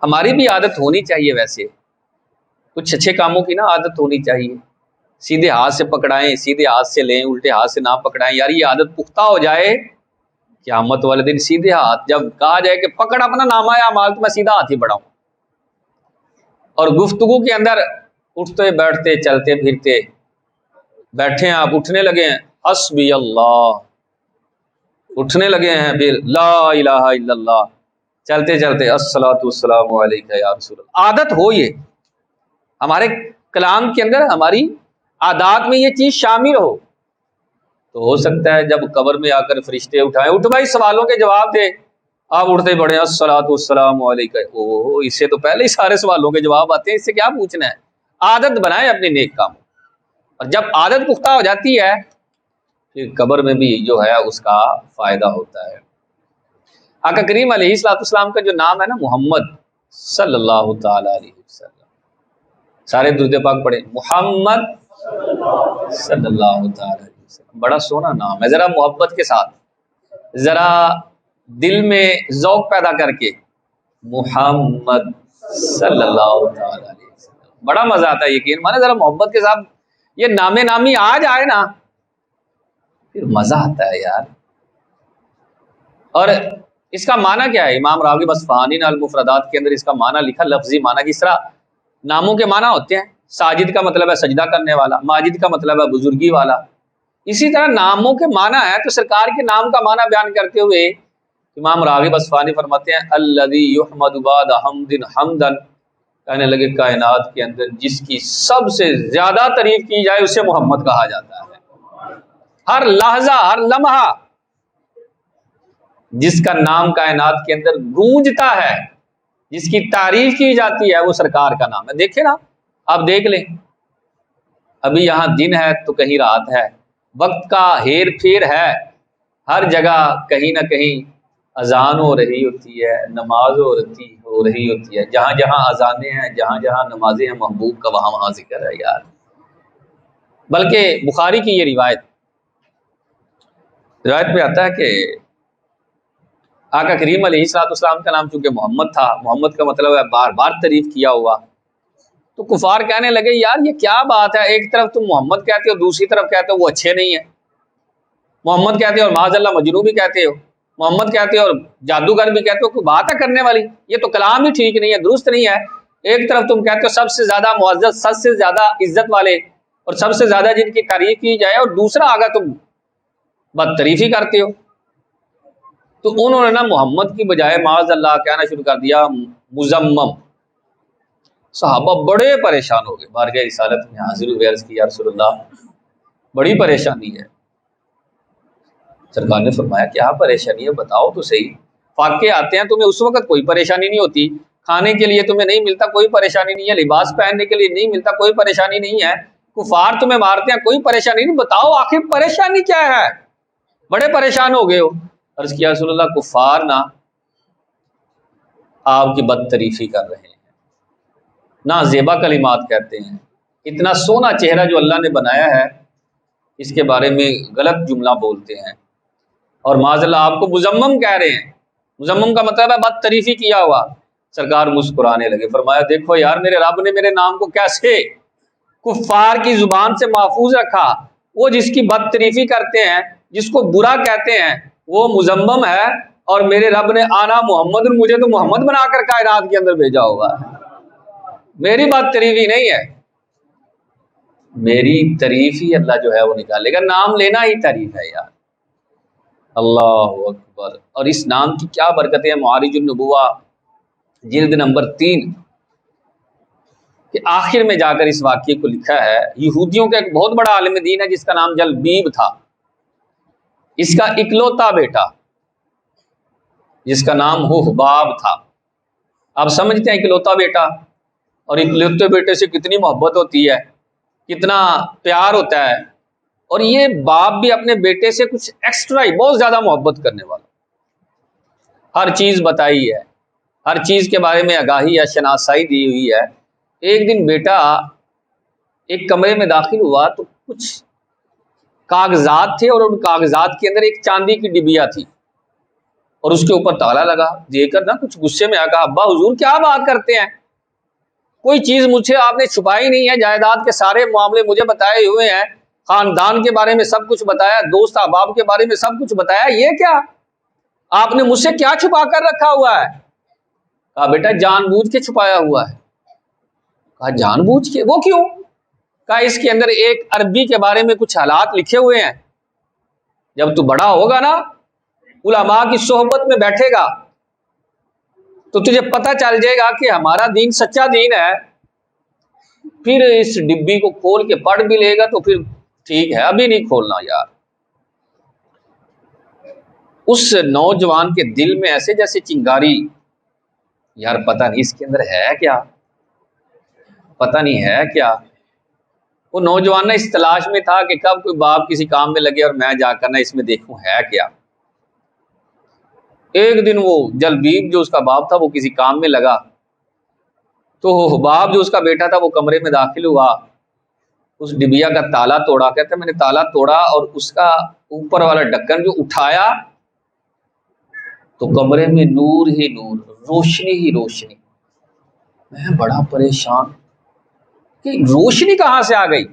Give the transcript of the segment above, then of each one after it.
ہماری بھی عادت ہونی چاہیے، ویسے کچھ اچھے کاموں کی نا عادت ہونی چاہیے، سیدھے ہاتھ سے پکڑائیں، سیدھے ہاتھ سے لیں، الٹے ہاتھ سے نہ پکڑائیں، یار یہ عادت پختہ ہو جائے، قیامت والے دن سیدھے ہاتھ جب کہا جائے کہ پکڑ اپنا نامہ اعمال، تو میں سیدھا ہاتھ ہی بڑھاؤں۔ اور گفتگو کے اندر اٹھتے بیٹھتے چلتے پھرتے، بیٹھے ہیں آپ اٹھنے لگے ہیں حسبی اللہ، اٹھنے لگے ہیں پھر لا الہ الا اللہ، چلتے چلتے الصلاۃ والسلام علیک یا رسول اللہ۔ عادت ہو، یہ ہمارے کلام کے اندر، ہماری عادات میں یہ چیز شامل ہو، تو ہو سکتا ہے جب قبر میں آ کر فرشتے اٹھائیں، اٹھ بھائی سوالوں کے جواب دے، آپ اٹھتے پڑے الصلاۃ والسلام علیک، او اس سے تو پہلے ہی سارے سوالوں کے جواب آتے ہیں، اس سے کیا پوچھنا ہے۔ عادت بنائیں اپنے نیک کاموں، اور جب عادت پختہ ہو جاتی ہے پھر قبر میں بھی جو ہے اس کا فائدہ ہوتا ہے۔ آقا کریم علیہ الصلوۃ والسلام کا جو نام ہے نا محمد صلی اللہ تعالی علیہ وسلم، سارے درود پاک پڑھیں، محمد صلی اللہ تعالی علیہ وسلم، بڑا سونا نام ہے، ذرا محبت کے ساتھ، ذرا دل میں ذوق پیدا کر کے محمد صلی اللہ تعالی علیہ وسلم، بڑا مزہ آتا ہے، یقین مانے ذرا محبت کے ساتھ یہ نام نامی آ جائے نا پھر مزہ آتا ہے یار۔ اور اس کا معنی کیا ہے؟ امام راغب اصفہانی نے المفردات کے اندر اس کا معنی لکھا، لفظی معنی، جس طرح ناموں کے معنی ہوتے ہیں، ساجد کا مطلب ہے سجدہ کرنے والا، ماجد کا مطلب ہے بزرگی والا، اسی طرح ناموں کے معنی ہے، تو سرکار کے نام کا معنی بیان کرتے ہوئے امام راغب اصفہانی فرماتے ہیں الذی یحمد بعد حمد حمدا، کہنے لگے کائنات کے اندر جس کی سب سے زیادہ تعریف کی جائے اسے محمد کہا جاتا ہے۔ ہر لحظہ، ہر لمحہ جس کا نام کائنات کے اندر گونجتا ہے، جس کی تعریف کی جاتی ہے، وہ سرکار کا نام ہے۔ دیکھیں نا، آپ دیکھ لیں، ابھی یہاں دن ہے تو کہیں رات ہے، وقت کا ہیر پھیر ہے، ہر جگہ کہیں نہ کہیں اذان ہو رہی ہوتی ہے، نماز ہو رہی ہوتی ہے، جہاں جہاں اذانیں ہیں، جہاں جہاں نمازیں ہیں، محبوب کا وہاں وہاں ذکر ہے یار۔ بلکہ بخاری کی یہ روایت میں آتا ہے کہ آقا کریم علیہ الصلوۃ والسلام کا نام چونکہ محمد تھا، محمد کا مطلب ہے بار بار تعریف کیا ہوا، تو کفار کہنے لگے یار یہ کیا بات ہے، ایک طرف تم محمد کہتے ہو، دوسری طرف کہتے ہو وہ اچھے نہیں ہیں، محمد کہتے ہو اور معاذ اللہ مجنون بھی کہتے ہو، محمد کہتے ہو اور جادوگر بھی کہتے ہو، کوئی بات ہے کرنے والی، یہ تو کلام ہی ٹھیک نہیں ہے، درست نہیں ہے۔ ایک طرف تم کہتے ہو سب سے زیادہ معزز، سب سے زیادہ عزت والے اور سب سے زیادہ جن کی تعریف کی جائے، اور دوسرا آگا تم بد تعریفی کرتے ہو۔ تو انہوں نے نا محمد کی بجائے معاذ اللہ کہنا شروع کر دیا مزمم۔ صحابہ بڑے پریشان ہو گئے، بارگاہ رسالت میں حاضر ہوئے، عرض کی یا رسول اللہ بڑی پریشانی ہے۔ سرکار نے فرمایا کیا پریشانی ہے بتاؤ تو صحیح، فاقے آتے ہیں تمہیں اس وقت کوئی پریشانی نہیں ہوتی، کھانے کے لیے تمہیں نہیں ملتا کوئی پریشانی نہیں ہے، لباس پہننے کے لیے نہیں ملتا کوئی پریشانی نہیں ہے، کفار تمہیں مارتے ہیں کوئی پریشانی نہیں، بتاؤ آخر پریشانی کیا ہے، بڑے پریشان ہو گئے ہو۔ عرض کیا رسول اللہ کفار نا آپ کی بد تعریفی کر رہے ہیں، نہ زیبا کلمات کہتے ہیں، اتنا سونا چہرہ جو اللہ نے بنایا ہے اس کے بارے میں غلط جملہ بولتے ہیں، اور معاذ اللہ آپ کو مزمم کہہ رہے ہیں، مزمم کا مطلب ہے بد تعریفی کیا ہوا۔ سرکار مسکرانے لگے، فرمایا دیکھو یار میرے رب نے میرے نام کو کیسے کفار کی زبان سے محفوظ رکھا، وہ جس کی بد تعریفی کرتے ہیں، جس کو برا کہتے ہیں وہ مزمم ہے، اور میرے رب نے آنا محمد، مجھے تو محمد بنا کر کائنات کے اندر بھیجا ہوگا، میری بد تعریفی نہیں ہے، میری تعریف ہی اللہ جو ہے وہ نکالے گا، نام لینا ہی تعریف ہے یار۔ اللہ اکبر۔ اور اس نام کی کیا برکتیں ہیں، معارج النبوہ جلد نمبر 3 کہ آخر میں جا کر اس واقعے کو لکھا ہے، یہودیوں کا ایک بہت بڑا عالم دین ہے جس کا نام جلبیب تھا، اس کا اکلوتا بیٹا جس کا نام حباب تھا۔ آپ سمجھتے ہیں اکلوتا بیٹا، اور اکلوتے بیٹے سے کتنی محبت ہوتی ہے، کتنا پیار ہوتا ہے، اور یہ باپ بھی اپنے بیٹے سے کچھ ایکسٹرا ہی بہت زیادہ محبت کرنے والا، ہر چیز بتائی ہے، ہر چیز کے بارے میں آگاہی یا شناسائی دی ہوئی ہے۔ ایک دن بیٹا ایک کمرے میں داخل ہوا تو کچھ کاغذات تھے، اور ان کاغذات کے اندر ایک چاندی کی ڈبیا تھی، اور اس کے اوپر تالا لگا، دیکھ کر نا کچھ غصے میں آ کہا ابا حضور کیا بات کرتے ہیں، کوئی چیز مجھ سے آپ نے چھپائی نہیں ہے، جائیداد کے سارے معاملے مجھے بتائے ہوئے ہیں، خاندان کے بارے میں سب کچھ بتایا، دوست احباب کے بارے میں سب کچھ بتایا، یہ کیا آپ نے مجھ سے کیا چھپا کر رکھا ہوا ہے؟ کہا بیٹا جان بوجھ کے چھپایا ہوا ہے۔ کہا جان بوجھ کے، وہ کیوں؟ کہا اس کے اندر ایک عربی کے بارے میں کچھ حالات لکھے ہوئے ہیں، جب تو بڑا ہوگا نا علماء کی صحبت میں بیٹھے گا تو تجھے پتہ چل جائے گا کہ ہمارا دین سچا دین ہے، پھر اس ڈبی کو کھول کے پڑھ بھی لے گا تو پھر ٹھیک ہے، ابھی نہیں کھولنا یار۔ اس نوجوان کے دل میں ایسے جیسے چنگاری، یار پتہ نہیں اس کے اندر ہے کیا، پتہ نہیں ہے کیا۔ وہ نوجوان اس تلاش میں تھا کہ کب کوئی باپ کسی کام میں لگے اور میں جا کر نا اس میں دیکھوں ہے کیا۔ ایک دن وہ جلبیب جو اس کا باپ تھا وہ کسی کام میں لگا تو باپ جو اس کا بیٹا تھا وہ کمرے میں داخل ہوا، اس ڈبیا کا تالا توڑا، کہتا میں نے تالا توڑا اور اس کا اوپر والا ڈھکن جو اٹھایا تو کمرے میں نور ہی نور، روشنی ہی روشنی۔ میں بڑا پریشان کہ روشنی کہاں سے آ گئی،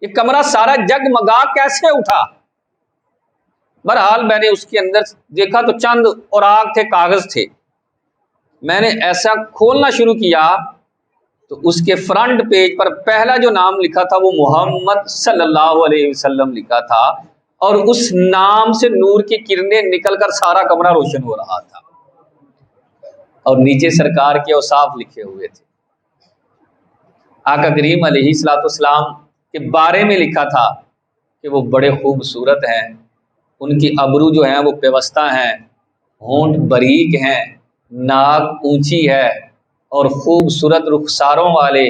یہ کمرہ سارا جگمگا کیسے اٹھا؟ بہرحال میں نے اس کے اندر دیکھا تو چند اوراق تھے، کاغذ تھے، میں نے ایسا کھولنا شروع کیا تو اس کے فرنٹ پیج پر پہلا جو نام لکھا تھا وہ محمد صلی اللہ علیہ وسلم لکھا تھا، اور اس نام سے نور کی کرنیں نکل کر سارا کمرہ روشن ہو رہا تھا، اور نیچے سرکار کے اوصاف لکھے ہوئے تھے۔ آقا کریم علیہ الصلوۃ والسلام کے بارے میں لکھا تھا کہ وہ بڑے خوبصورت ہیں، ان کی ابرو جو ہیں وہ پیوستہ ہیں، ہونٹ باریک ہیں، ناک اونچی ہے اور خوبصورت رخساروں والے،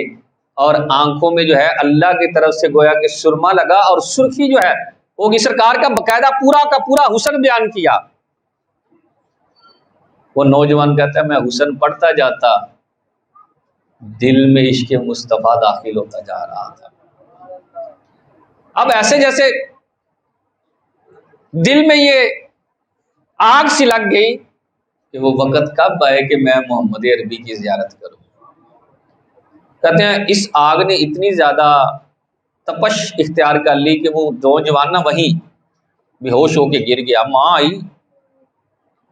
اور آنکھوں میں جو ہے اللہ کی طرف سے گویا کہ سرما لگا اور سرخی جو ہے ہوگی۔ سرکار کا باقاعدہ پورا کا پورا حسن بیان کیا۔ وہ نوجوان کہتا ہے میں حسن پڑھتا جاتا، دل میں عشق مصطفیٰ داخل ہوتا جا رہا تھا۔ اب ایسے جیسے دل میں یہ آگ سی لگ گئی کہ وہ وقت کب آئے کہ میں محمد عربی کی زیارت کروں۔ کہتے ہیں اس آگ نے اتنی زیادہ تپش اختیار کر لی کہ وہ نوجوان نہ وہیں بے ہوش ہو کے گر گیا۔ ماں آئی،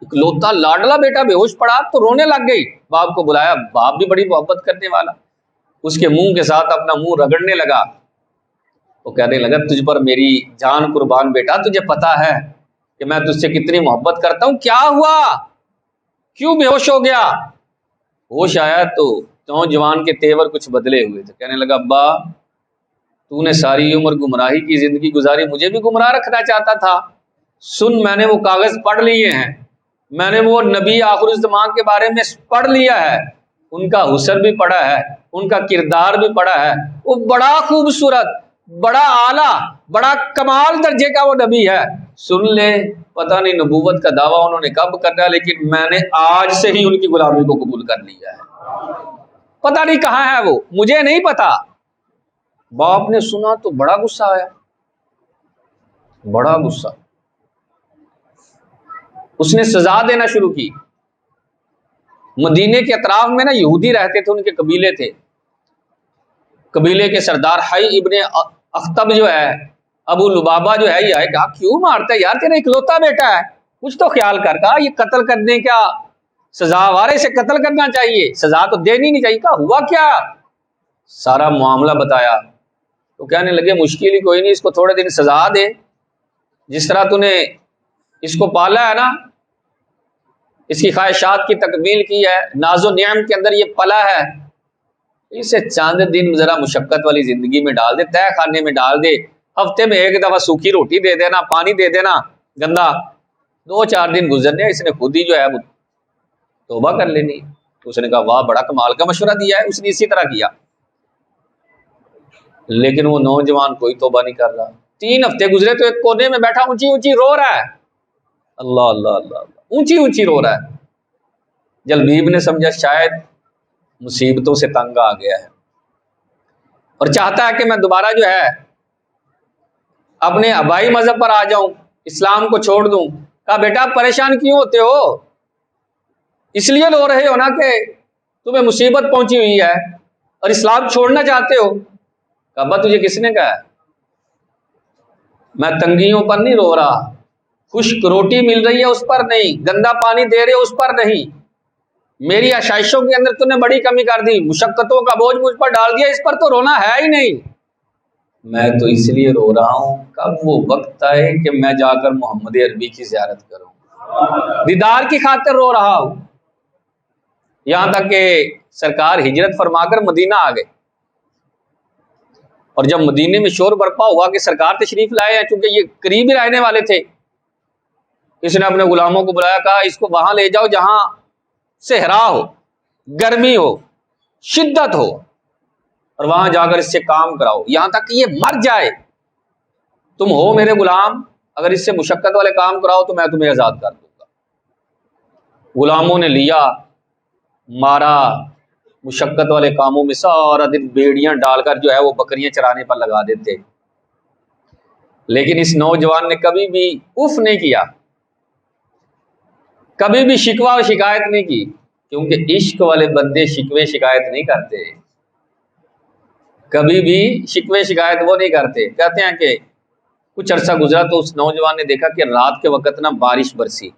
اکلوتا لاڈلا بیٹا بے ہوش پڑا تو رونے لگ گئی، باپ کو بلایا، باپ بھی بڑی محبت کرنے والا، اس کے منہ کے ساتھ اپنا منہ رگڑنے لگا، وہ کہنے لگا تجھ پر میری جان قربان بیٹا، تجھے پتا ہے کہ میں تجھ سے کتنی محبت کرتا ہوں، کیا ہوا، کیوں بے ہوش ہو گیا؟ ہوش آیا تو نوجوان کے تیور کچھ بدلے ہوئے تھے، کہنے لگا ابا تو نے ساری عمر گمراہی کی زندگی گزاری، مجھے بھی گمراہ رکھنا چاہتا تھا، سن میں نے وہ کاغذ پڑھ لیے ہیں، میں نے وہ نبی آخر الزمان کے بارے میں پڑھ لیا ہے، ان کا حسن بھی پڑھا ہے، ان کا کردار بھی پڑھا ہے، وہ بڑا خوبصورت، بڑا اعلیٰ، بڑا کمال درجے کا وہ نبی ہے، سن لے، پتہ نہیں نبوت کا دعویٰ انہوں نے کب کرنا، لیکن میں نے آج سے ہی ان کی غلامی کو قبول کر لیا ہے، پتہ نہیں کہاں ہے وہ، مجھے نہیں پتا۔ باپ نے سنا تو بڑا غصہ آیا، بڑا غصہ، اس نے سزا دینا شروع کی۔ مدینے کے اطراف میں نا یہودی رہتے تھے، ان کے قبیلے تھے، قبیلے کے سردار حی ابن اخطب جو ہے، ابو لبابہ جو ہے، یہ ہے کہا کیوں مارتا ہے یار، تیرا اکلوتا بیٹا ہے، کچھ تو خیال کر، کہا یہ قتل کرنے کا سزاوار ہے، اسے قتل کرنا چاہیے، سزا تو دینی نہیں چاہیے۔ کہا ہوا کیا؟ سارا معاملہ بتایا تو کہنے لگے مشکل ہی کوئی نہیں، اس کو تھوڑے دن سزا دے، جس طرح تو نے اس کو پالا ہے نا، اس کی خواہشات کی تکمیل کی ہے، ناز و نعم کے اندر یہ پلا ہے، اسے چاند دن ذرا مشقت والی زندگی میں ڈال دے، تہ خانے میں ڈال دے، ہفتے میں ایک دفعہ سوکھی روٹی دے دینا، پانی دے دینا گندا، 2-4 دن گزرنے، اس نے خود ہی جو ہے توبہ کر لینی۔ اس نے کہا واہ بڑا کمال کا مشورہ دیا ہے، اس نے اسی طرح کیا، لیکن وہ نوجوان کوئی توبہ نہیں کر رہا۔ 3 ہفتے گزرے تو ایک کونے میں بیٹھا اونچی اونچی رو رہا ہے، اللہ اللہ اللہ اللہ، اونچی اونچی رو رہا ہے۔ جلبیب نے سمجھا شاید مصیبتوں سے تنگ آ گیا ہے اور چاہتا ہے کہ میں دوبارہ جو ہے اپنے آبائی مذہب پر آ جاؤں، اسلام کو چھوڑ دوں، کہا بیٹا آپ پریشان کیوں ہوتے ہو؟ اس لیے رو رہے ہو نا کہ تمہیں مصیبت پہنچی ہوئی ہے اور اسلام چھوڑنا چاہتے ہو۔ کہا ابا تجھے کس نے کہا؟ میں تنگیوں پر نہیں رو رہا، خشک روٹی مل رہی ہے اس پر نہیں، گندا پانی دے رہے ہو اس پر نہیں، میری آشائشوں کے اندر تو نے بڑی کمی کر دی، مشقتوں کا بوجھ مجھ پر ڈال دیا، اس پر تو رونا ہے ہی نہیں۔ میں تو اس لیے رو رہا ہوں کب وہ وقت آئے کہ میں جا کر محمد عربی کی زیارت کروں، دیدار کی خاطر رو رہا ہوں۔ یہاں تک کہ سرکار ہجرت فرما کر مدینہ آ گئے، اور جب مدینے میں شور برپا ہوا کہ سرکار تشریف لائے ہیں، چونکہ یہ قریب ہی رہنے والے تھے، اس نے اپنے غلاموں کو بلایا، کہا اس کو وہاں لے جاؤ جہاں صحرا ہو، گرمی ہو، شدت ہو، اور وہاں جا کر اس سے کام کراؤ یہاں تک کہ یہ مر جائے۔ تم ہو میرے غلام، اگر اس سے مشقت والے کام کراؤ تو میں تمہیں آزاد کر دوں گا۔ غلاموں نے لیا، مارا، مشقت والے کاموں میں سارا دن بیڑیاں ڈال کر جو ہے وہ بکریاں چرانے پر لگا دیتے، لیکن اس نوجوان نے کبھی بھی اف نہیں کیا، کبھی بھی شکوہ اور شکایت نہیں کی، کیونکہ عشق والے بندے شکوے شکایت نہیں کرتے، کبھی بھی شکوے شکایت وہ نہیں کرتے۔ کہتے ہیں کہ کچھ عرصہ گزرا تو اس نوجوان نے دیکھا کہ رات کے وقت نا بارش برسی،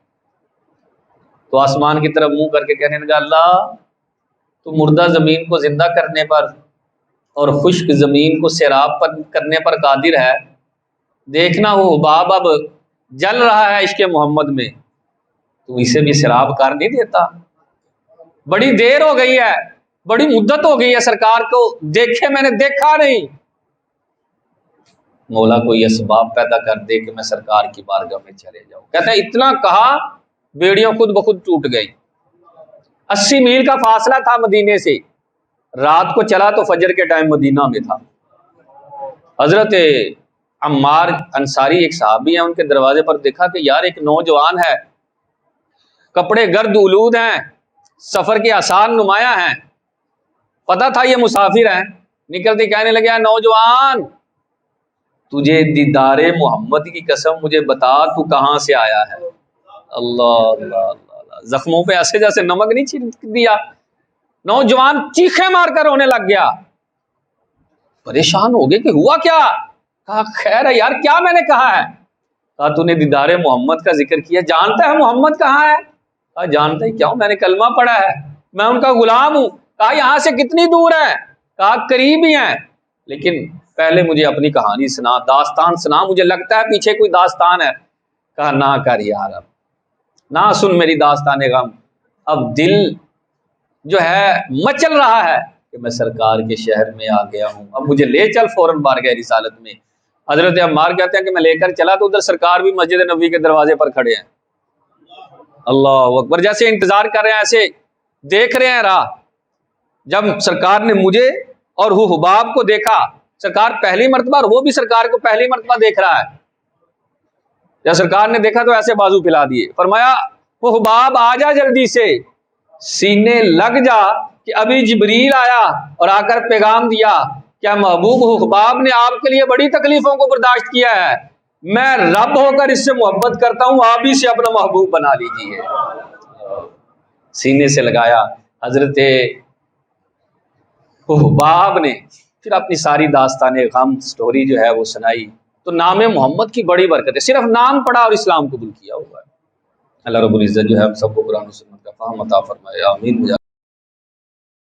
تو آسمان کی طرف منہ کر کے کہنے لگا اللہ تو مردہ زمین کو زندہ کرنے پر اور خشک زمین کو سیراب کرنے پر قادر ہے، دیکھنا وہ حباب اب جل رہا ہے عشق محمد میں، تو اسے بھی سیراب کر نہیں دیتا؟ بڑی دیر ہو گئی ہے، بڑی مدت ہو گئی ہے سرکار کو دیکھے میں نے دیکھا نہیں، مولا کوئی اسباب پیدا کر دے کہ میں سرکار کی بارگاہ میں چلے جاؤں۔ کہتے ہیں اتنا کہا بیڑیاں خود بخود ٹوٹ گئی۔ 80 میل کا فاصلہ تھا مدینے سے، رات کو چلا تو فجر کے ٹائم مدینہ میں تھا۔ حضرت عمار انصاری ایک صحابی ہیں، ان کے دروازے پر دیکھا کہ یار ایک نوجوان ہے، کپڑے گرد آلود ہیں، سفر کے آسان نمایاں ہیں، پتا تھا یہ مسافر ہیں، نکلتے کہنے لگے نوجوان تجھے دیدار محمد کی قسم مجھے بتا تو کہاں سے آیا ہے؟ اللہ اللہ اللہ، زخموں پہ ایسے جیسے نمک نہیں چھڑک دیا۔ نوجوان چیخیں مار کر رونے لگ گیا، پریشان ہو گئے کہ ہوا کیا؟ کہا خیر ہے یار، کیا میں نے کہا ہے؟ کہا تو نے دیدار محمد کا ذکر کیا، جانتا ہے محمد کہاں ہے؟ کہا جانتا ہی کیا ہوں، میں نے کلمہ پڑھا ہے، میں ان کا غلام ہوں۔ کہا یہاں سے کتنی دور ہے؟ کہا قریب ہی ہیں، لیکن پہلے مجھے اپنی کہانی سنا، داستان سنا، مجھے لگتا ہے پیچھے کوئی داستان ہے۔ کہا نہ کر یار، اب نہ سن میری داستان غم، اب دل جو ہے مچل رہا ہے کہ میں سرکار کے شہر میں آ گیا ہوں، اب مجھے لے چل فوراً بارگاہ رسالت میں۔ حضرت عمار کہتے ہیں کہ میں لے کر چلا تو ادھر سرکار بھی مسجد نبوی کے دروازے پر کھڑے ہیں، اللہ اکبر، جیسے انتظار کر رہے ہیں، ایسے دیکھ رہے ہیں راہ۔ جب سرکار نے مجھے اور وہ حباب کو دیکھا، سرکار پہلی مرتبہ اور وہ بھی سرکار کو پہلی مرتبہ دیکھ رہا ہے، جب سرکار نے دیکھا تو ایسے بازو پھیلا دیے، فرمایا وہ حباب آ جا جلدی سے، سینے لگ جا کہ ابھی جبریل آیا اور آ کر پیغام دیا کیا محبوب حباب نے آپ کے لیے بڑی تکلیفوں کو برداشت کیا ہے، میں رب ہو کر اس سے محبت کرتا ہوں، آپ ہی سے اپنا محبوب بنا لیجیے۔ سینے سے لگایا۔ حضرت حباب نے پھر اپنی ساری داستان غم سٹوری جو ہے وہ سنائی، تو نام محمد کی بڑی برکت ہے، صرف نام پڑھا اور اسلام قبول کیا ہوا ہے۔ اللہ رب العزت جو ہے ہم سب کو قرآن و سنت کا فہم عطا فرمائے، آمین۔